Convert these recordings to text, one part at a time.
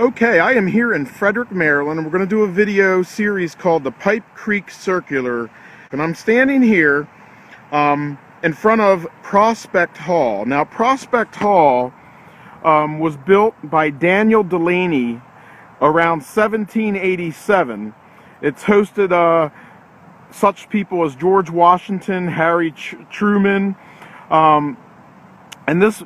Okay, I am here in Frederick, Maryland, and we're going to do a video series called the Pipe Creek Circular. And I'm standing here in front of Prospect Hall. Now, Prospect Hall was built by Daniel Delaney around 1787. It's hosted such people as George Washington, Harry Truman, and this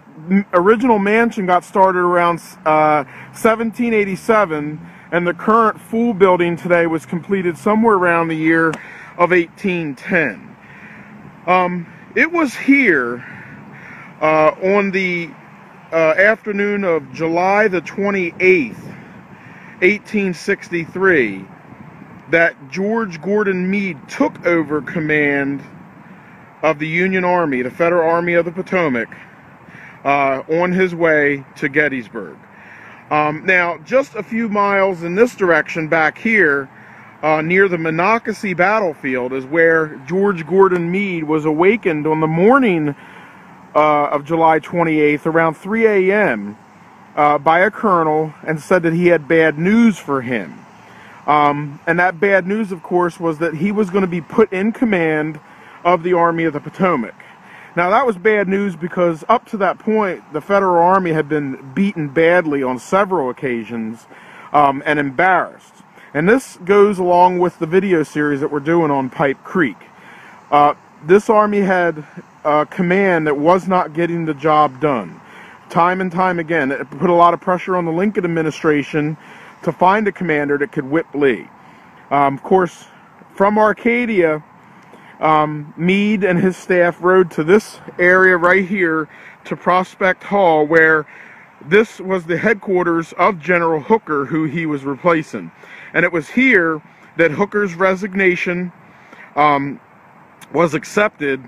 original mansion got started around 1787, and the current full building today was completed somewhere around the year of 1810. It was here on the afternoon of July the 28th, 1863, that George Gordon Meade took over command of the Union Army, the Federal Army of the Potomac, on his way to Gettysburg. Now, just a few miles in this direction back here, near the Monocacy battlefield, is where George Gordon Meade was awakened on the morning of July 28th around 3 a.m. By a colonel, and said that he had bad news for him. And that bad news, of course, was that he was going to be put in command of the Army of the Potomac. Now, that was bad news because up to that point, the Federal Army had been beaten badly on several occasions and embarrassed. And this goes along with the video series that we're doing on Pipe Creek. This Army had a command that was not getting the job done. Time and time again, it put a lot of pressure on the Lincoln administration to find a commander that could whip Lee. Of course, from Arcadia, Meade and his staff rode to this area right here to Prospect Hall, where this was the headquarters of General Hooker, who he was replacing. And it was here that Hooker's resignation was accepted,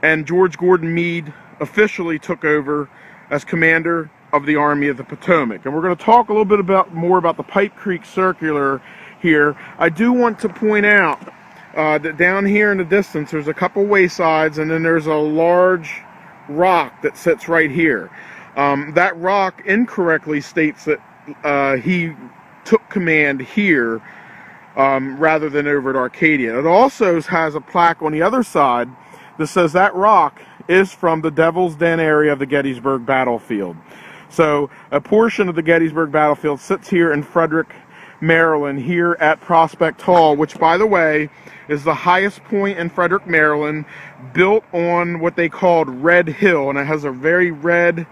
and George Gordon Meade officially took over as commander of the Army of the Potomac. And we're going to talk a little bit more about the Pipe Creek Circular here. I do want to point out that down here in the distance there's a couple waysides, and then there's a large rock that sits right here. That rock incorrectly states that he took command here rather than over at Arcadia. It also has a plaque on the other side that says that rock is from the Devil's Den area of the Gettysburg battlefield. So a portion of the Gettysburg battlefield sits here in Frederick, Maryland, here at Prospect Hall, which, by the way, is the highest point in Frederick, Maryland, built on what they called Red Hill, and it has a very red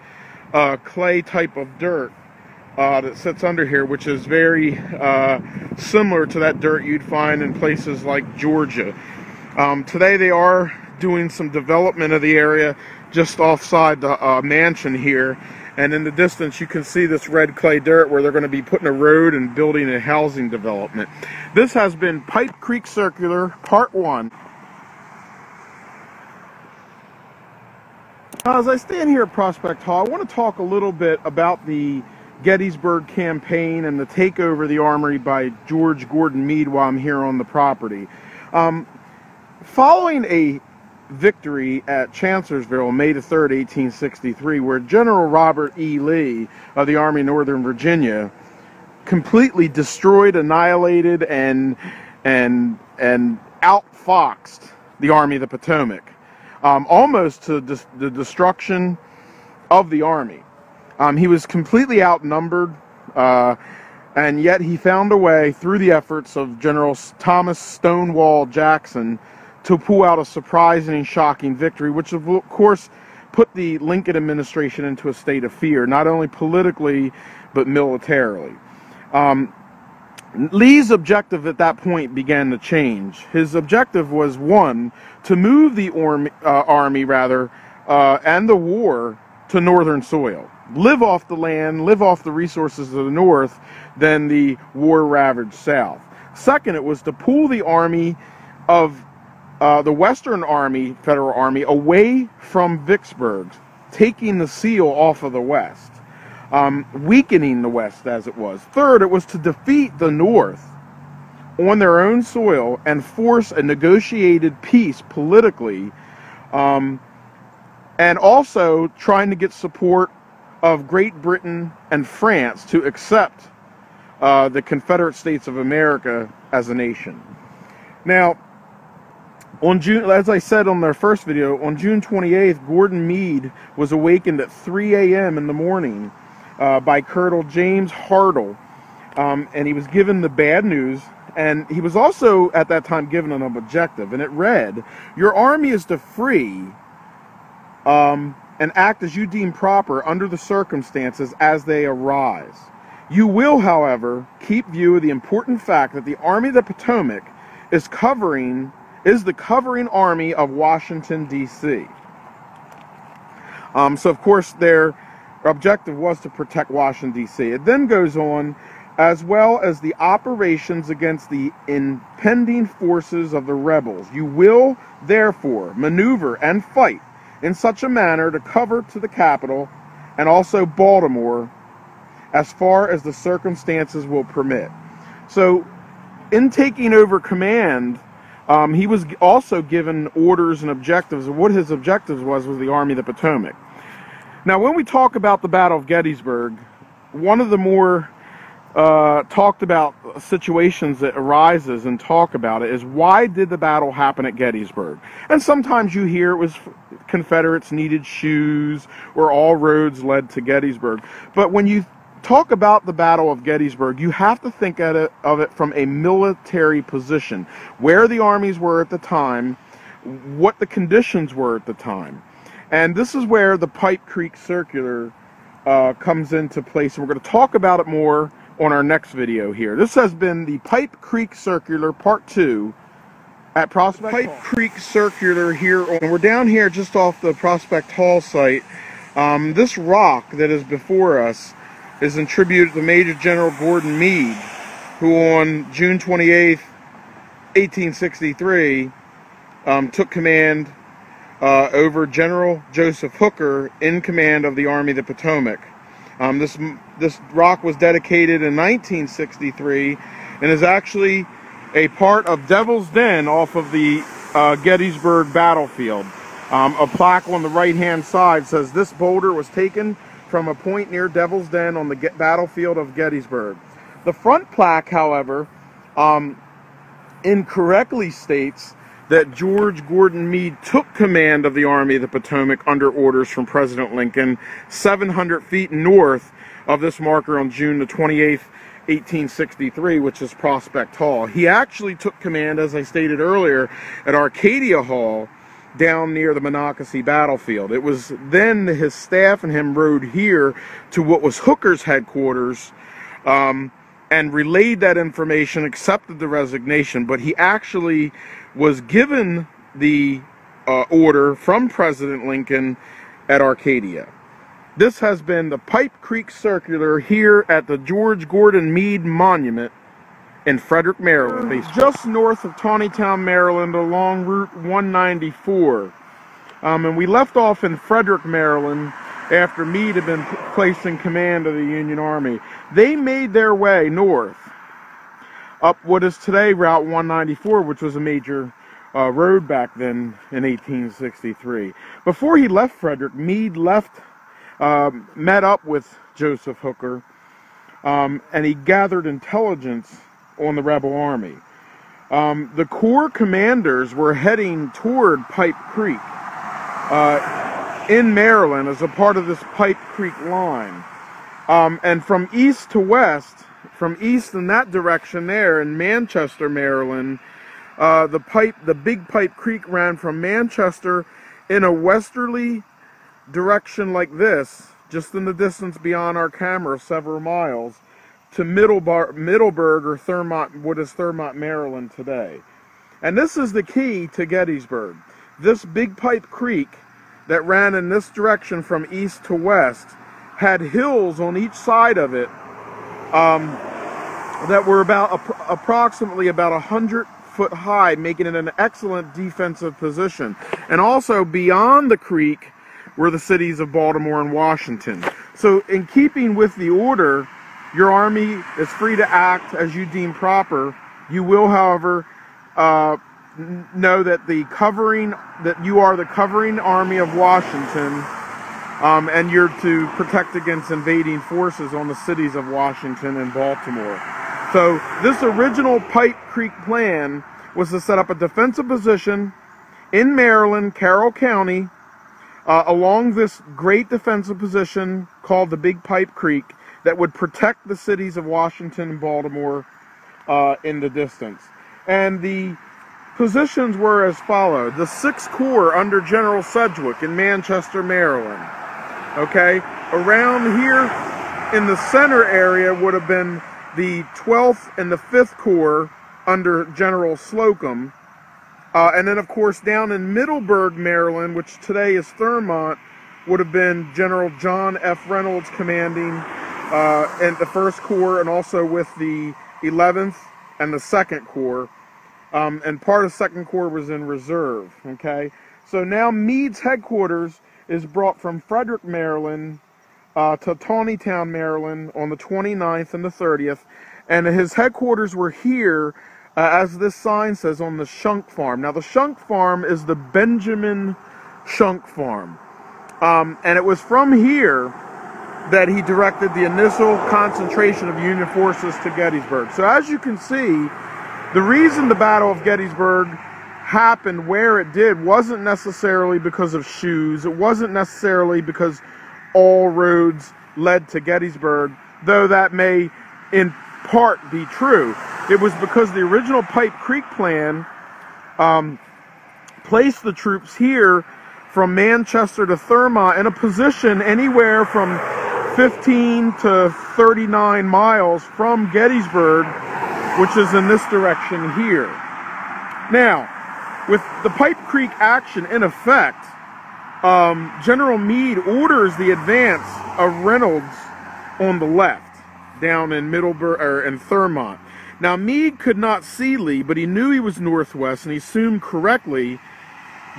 clay type of dirt that sits under here, which is very similar to that dirt you'd find in places like Georgia. Today they are doing some development of the area just offside the mansion here. And in the distance, you can see this red clay dirt where they're going to be putting a road and building a housing development. This has been Pipe Creek Circular, Part 1. Now, as I stand here at Prospect Hall, I want to talk a little bit about the Gettysburg campaign and the takeover of the Armory by George Gordon Meade while I'm here on the property. Following a victory at Chancellorsville, May the 3rd, 1863, where General Robert E. Lee of the Army of Northern Virginia completely destroyed, annihilated, and outfoxed the Army of the Potomac, almost to the destruction of the Army. He was completely outnumbered, and yet he found a way, through the efforts of General Thomas Stonewall Jackson, to pull out a surprising and shocking victory, which of course put the Lincoln administration into a state of fear, not only politically but militarily. Lee's objective at that point began to change. His objective was, one, to move the army and the war to northern soil. Live off the land, live off the resources of the north than the war-ravaged south. Second, it was to pull the army of the Western Army, Federal Army, away from Vicksburg, taking the seal off of the West, weakening the West as it was. Third, it was to defeat the North on their own soil and force a negotiated peace politically, and also trying to get support of Great Britain and France to accept the Confederate States of America as a nation. Now, on June, as I said on their first video, on June 28th, Gordon Meade was awakened at 3 a.m. in the morning by Colonel James Hartle, and he was given the bad news. And he was also, at that time, given an objective, and it read, "Your army is to free and act as you deem proper under the circumstances as they arise. You will, however, keep view of the important fact that the Army of the Potomac is the covering army of Washington, D.C." So, of course, their objective was to protect Washington, D.C. It then goes on, as well as the operations against the impending forces of the rebels. You will, therefore, maneuver and fight in such a manner to cover to the capital and also Baltimore as far as the circumstances will permit. So, in taking over command, he was also given orders and objectives. What his objectives was the Army of the Potomac. Now, when we talk about the Battle of Gettysburg, one of the more talked about situations that arises and talk about it is, why did the battle happen at Gettysburg? And sometimes you hear it was Confederates needed shoes or all roads led to Gettysburg. But when you talk about the Battle of Gettysburg, you have to think of it from a military position, where the armies were at the time, what the conditions were at the time. And this is where the Pipe Creek Circular comes into place, and we're going to talk about it more on our next video here. This has been the Pipe Creek Circular Part 2 at Prospect Hall. Pipe Creek Circular here, we're down here just off the Prospect Hall site. This rock that is before us is in tribute to Major General Gordon Meade, who on June 28th, 1863, took command over General Joseph Hooker in command of the Army of the Potomac. This rock was dedicated in 1963 and is actually a part of Devil's Den off of the Gettysburg battlefield. A plaque on the right-hand side says, "This boulder was taken from a point near Devil's Den on the battlefield of Gettysburg." The front plaque, however, incorrectly states that George Gordon Meade took command of the Army of the Potomac under orders from President Lincoln 700 feet north of this marker on June the 28th, 1863, which is Prospect Hall. He actually took command, as I stated earlier, at Arcadia Hall down near the Monocacy battlefield. It was then his staff and him rode here to what was Hooker's headquarters, and relayed that information, accepted the resignation, but he actually was given the order from President Lincoln at Arcadia. This has been the Pipe Creek Circular here at the George Gordon Meade Monument in Frederick, Maryland. Just north of Taneytown, Maryland, along Route 194. And we left off in Frederick, Maryland, after Meade had been placed in command of the Union Army. They made their way north up what is today Route 194, which was a major road back then in 1863. Before he left Frederick, Meade met up with Joseph Hooker, and he gathered intelligence on the rebel army. The Corps commanders were heading toward Pipe Creek in Maryland as a part of this Pipe Creek line. And from east to west, from east in that direction there in Manchester, Maryland, the big Pipe Creek ran from Manchester in a westerly direction like this, just in the distance beyond our camera, several miles, to Middleburg, or Thurmont, what is Thurmont, Maryland today. And this is the key to Gettysburg. This big Pipe Creek that ran in this direction from east to west had hills on each side of it that were approximately about 100 foot high, making it an excellent defensive position. And also beyond the creek were the cities of Baltimore and Washington. So in keeping with the order, your army is free to act as you deem proper. You will, however, know that you are the covering army of Washington, and you're to protect against invading forces on the cities of Washington and Baltimore. So this original Pipe Creek plan was to set up a defensive position in Maryland, Carroll County, along this great defensive position called the Big Pipe Creek that would protect the cities of Washington and Baltimore in the distance. And the positions were as follows. The 6th Corps under General Sedgwick in Manchester, Maryland. Okay, around here in the center area would have been the 12th and the 5th Corps under General Slocum. And then, of course, down in Middleburg, Maryland, which today is Thurmont, would have been General John F. Reynolds commanding in the 1st Corps, and also with the 11th and the 2nd Corps. And part of 2nd Corps was in reserve. Okay, so now Meade's headquarters is brought from Frederick, Maryland, to Taneytown, Maryland on the 29th and the 30th. And his headquarters were here, as this sign says, on the Shunk Farm. Now, the Shunk Farm is the Benjamin Shunk Farm. And it was from here that he directed the initial concentration of Union forces to Gettysburg. So as you can see, the reason the Battle of Gettysburg happened where it did wasn't necessarily because of shoes. It wasn't necessarily because all roads led to Gettysburg, though that may in part be true. It was because the original Pipe Creek plan placed the troops here from Manchester to Thurmont in a position anywhere from 15 to 39 miles from Gettysburg, which is in this direction here. Now, with the Pipe Creek action in effect, General Meade orders the advance of Reynolds on the left, down in Middleburg, or in Thurmont. Now, Meade could not see Lee, but he knew he was northwest, and he assumed correctly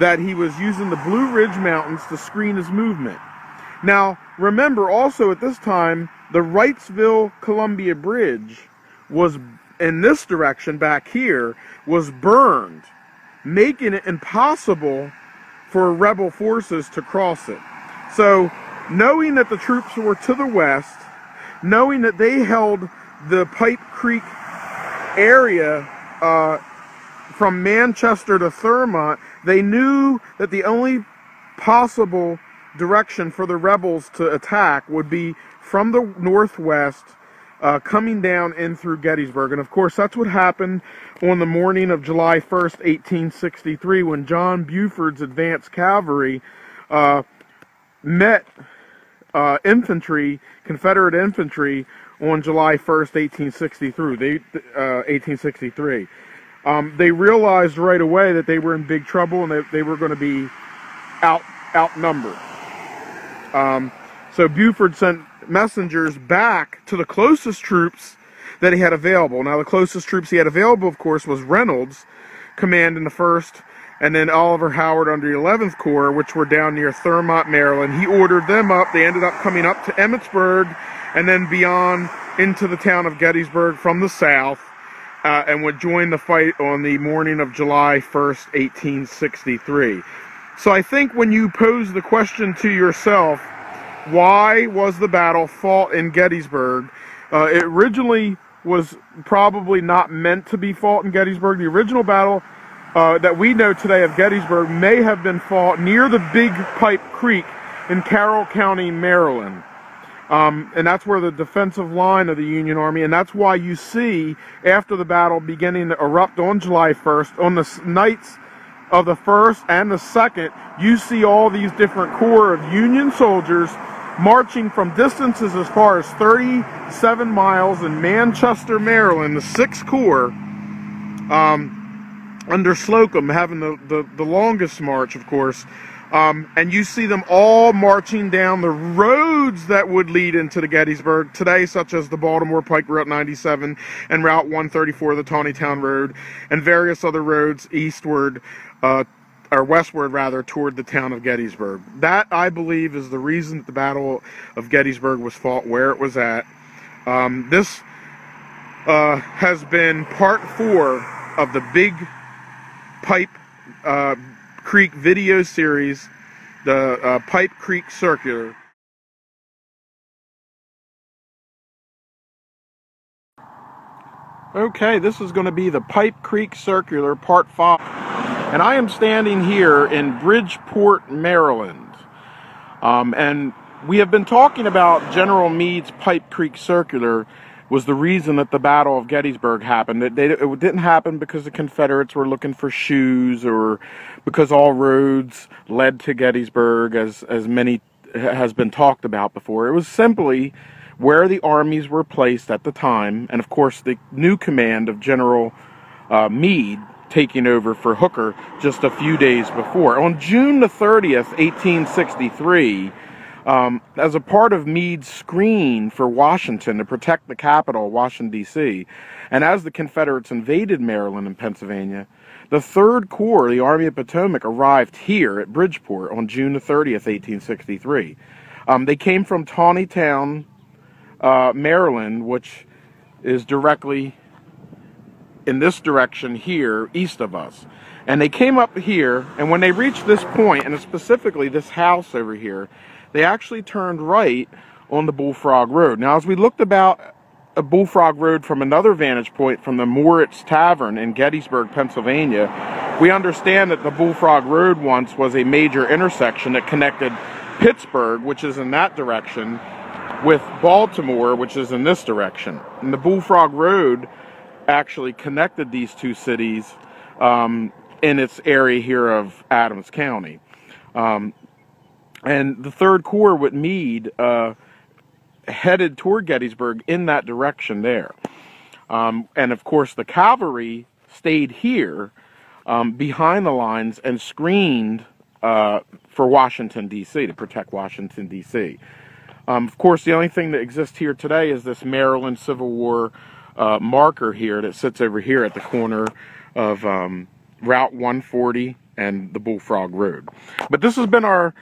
that he was using the Blue Ridge Mountains to screen his movement. Now, remember also at this time, the Wrightsville-Columbia Bridge was, in this direction back here, was burned, making it impossible for rebel forces to cross it. So, knowing that the troops were to the west, knowing that they held the Pipe Creek area from Manchester to Thurmont, they knew that the only possible direction for the rebels to attack would be from the northwest, coming down in through Gettysburg. And of course, that's what happened on the morning of July 1st, 1863, when John Buford's advance cavalry met infantry, Confederate infantry, on July 1st, 1863. They realized right away that they were in big trouble and they were going to be outnumbered. So Buford sent messengers back to the closest troops that he had available. Now, the closest troops he had available, of course, was Reynolds, commanding the 1st, and then Oliver Howard under the 11th Corps, which were down near Thurmont, Maryland. He ordered them up. They ended up coming up to Emmitsburg and then beyond into the town of Gettysburg from the south, and would join the fight on the morning of July 1st, 1863. So I think when you pose the question to yourself, why was the battle fought in Gettysburg? It originally was probably not meant to be fought in Gettysburg. The original battle that we know today of Gettysburg may have been fought near the Big Pipe Creek in Carroll County, Maryland. And that's where the defensive line of the Union Army, and that's why you see, after the battle beginning to erupt on July 1st, on the nights of the 1st and the 2nd, you see all these different corps of Union soldiers marching from distances as far as 37 miles in Manchester, Maryland, the 6th Corps, under Slocum, having the longest march, of course. And you see them all marching down the roads that would lead into the Gettysburg today, such as the Baltimore Pike Route 97 and Route 134, the Taneytown Road, and various other roads eastward, or westward rather, toward the town of Gettysburg. That, I believe, is the reason that the Battle of Gettysburg was fought where it was at. This has been part 4 of the Big Pipe Creek video series the Pipe Creek Circular. Okay, this is going to be the Pipe Creek Circular Part 5. And I am standing here in Bridgeport, Maryland. And we have been talking about General Meade's Pipe Creek Circular was the reason that the Battle of Gettysburg happened. It didn't happen because the Confederates were looking for shoes or because all roads led to Gettysburg, as many has been talked about before. It was simply where the armies were placed at the time, and of course the new command of General Meade taking over for Hooker just a few days before. On June the 30th, 1863, as a part of Meade's screen for Washington to protect the capital, Washington, D.C., and as the Confederates invaded Maryland and Pennsylvania, the 3rd Corps, the Army of Potomac, arrived here at Bridgeport on June the 30th, 1863. They came from Taneytown, Maryland, which is directly in this direction here, east of us. And they came up here, and when they reached this point, and specifically this house over here, they actually turned right on the Bullfrog Road. Now, as we looked about a Bullfrog Road from another vantage point from the Moritz Tavern in Gettysburg, Pennsylvania, we understand that the Bullfrog Road once was a major intersection that connected Pittsburgh, which is in that direction, with Baltimore, which is in this direction. And the Bullfrog Road actually connected these two cities in its area here of Adams County. And the 3rd Corps with Meade headed toward Gettysburg in that direction there. And of course the cavalry stayed here behind the lines and screened for Washington, D.C., to protect Washington, D.C. Of course, the only thing that exists here today is this Maryland Civil War marker here that sits over here at the corner of Route 140 and the Bullfrog Road. But this has been our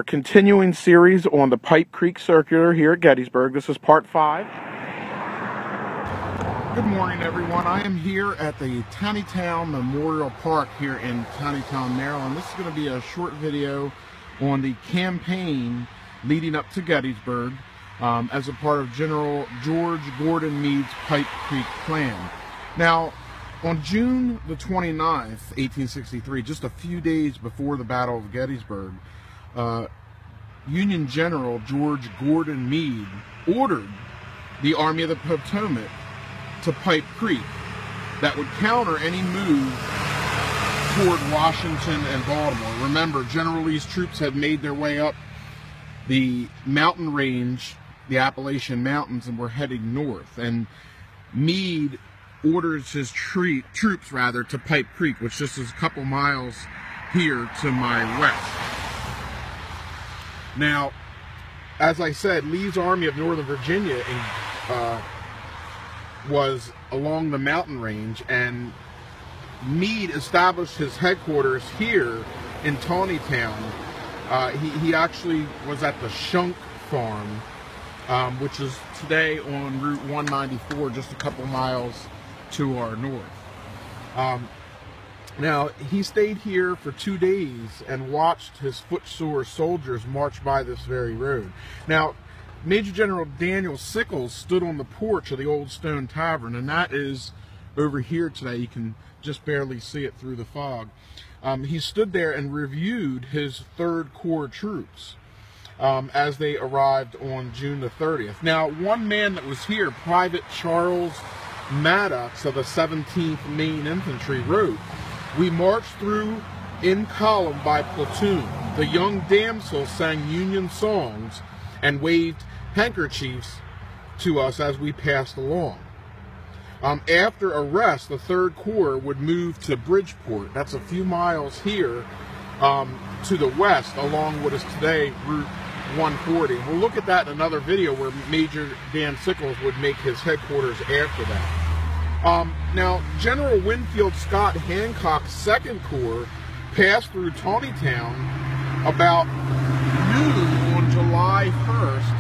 continuing series on the Pipe Creek Circular here at Gettysburg. This is Part 5. Good morning, everyone. I am here at the Taneytown Memorial Park here in Taneytown, Maryland. This is going to be a short video on the campaign leading up to Gettysburg as a part of General George Gordon Meade's Pipe Creek Plan. Now, on June the 29th, 1863, just a few days before the Battle of Gettysburg, Union General George Gordon Meade ordered the Army of the Potomac to Pipe Creek that would counter any move toward Washington and Baltimore. Remember, General Lee's troops had made their way up the mountain range, the Appalachian Mountains, and were heading north. And Meade orders his troops to Pipe Creek, which just is a couple miles here to my west. Now, as I said, Lee's Army of Northern Virginia was along the mountain range, and Meade established his headquarters here in Taneytown. He actually was at the Shunk Farm, which is today on Route 194, just a couple miles to our north. Now, he stayed here for 2 days and watched his footsore soldiers march by this very road. Now, Major General Daniel Sickles stood on the porch of the Old Stone Tavern, and that is over here today. You can just barely see it through the fog. He stood there and reviewed his 3rd Corps troops as they arrived on June the 30th. Now, one man that was here, Private Charles Maddox of the 17th Maine Infantry, wrote, "We marched through in column by platoon. The young damsels sang Union songs and waved handkerchiefs to us as we passed along. After a rest, the 3rd Corps would move to Bridgeport. That's a few miles here to the west along what is today Route 140. We'll look at that in another video where Major Dan Sickles would make his headquarters after that. Now, General Winfield Scott Hancock's 2nd Corps passed through Taneytown about noon on July 1st,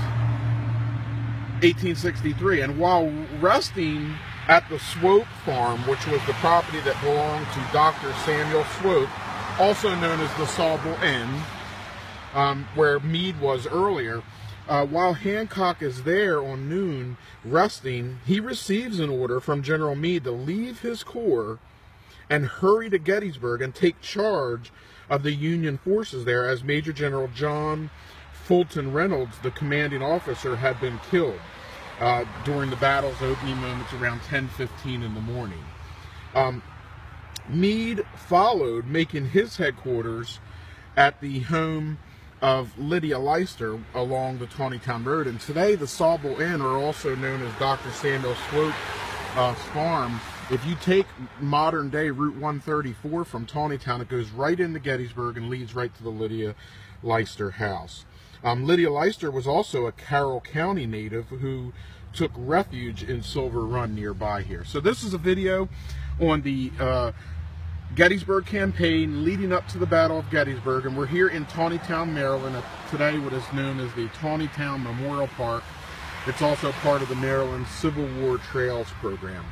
1863, and while resting at the Swope Farm, which was the property that belonged to Dr. Samuel Swope, also known as the Sawbull Inn, where Meade was earlier. While Hancock is there on noon resting, he receives an order from General Meade to leave his corps and hurry to Gettysburg and take charge of the Union forces there, as Major General John Fulton Reynolds, the commanding officer, had been killed during the battle's opening moments around 10:15 in the morning. Meade followed, making his headquarters at the home of Lydia Leicester along the Taneytown Road. And today the Sawbull Inn, or also known as Dr. Samuel Swope's farm, if you take modern day Route 134 from Taneytown, it goes right into Gettysburg and leads right to the Lydia Leicester house. Lydia Leicester was also a Carroll County native who took refuge in Silver Run nearby here. So this is a video on the Gettysburg campaign leading up to the Battle of Gettysburg, and we're here in Taneytown, Maryland, at today what is known as the Taneytown Memorial Park. It's also part of the Maryland Civil War Trails program.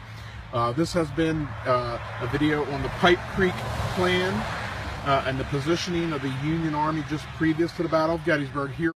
This has been a video on the Pipe Creek Plan and the positioning of the Union Army just previous to the Battle of Gettysburg. Here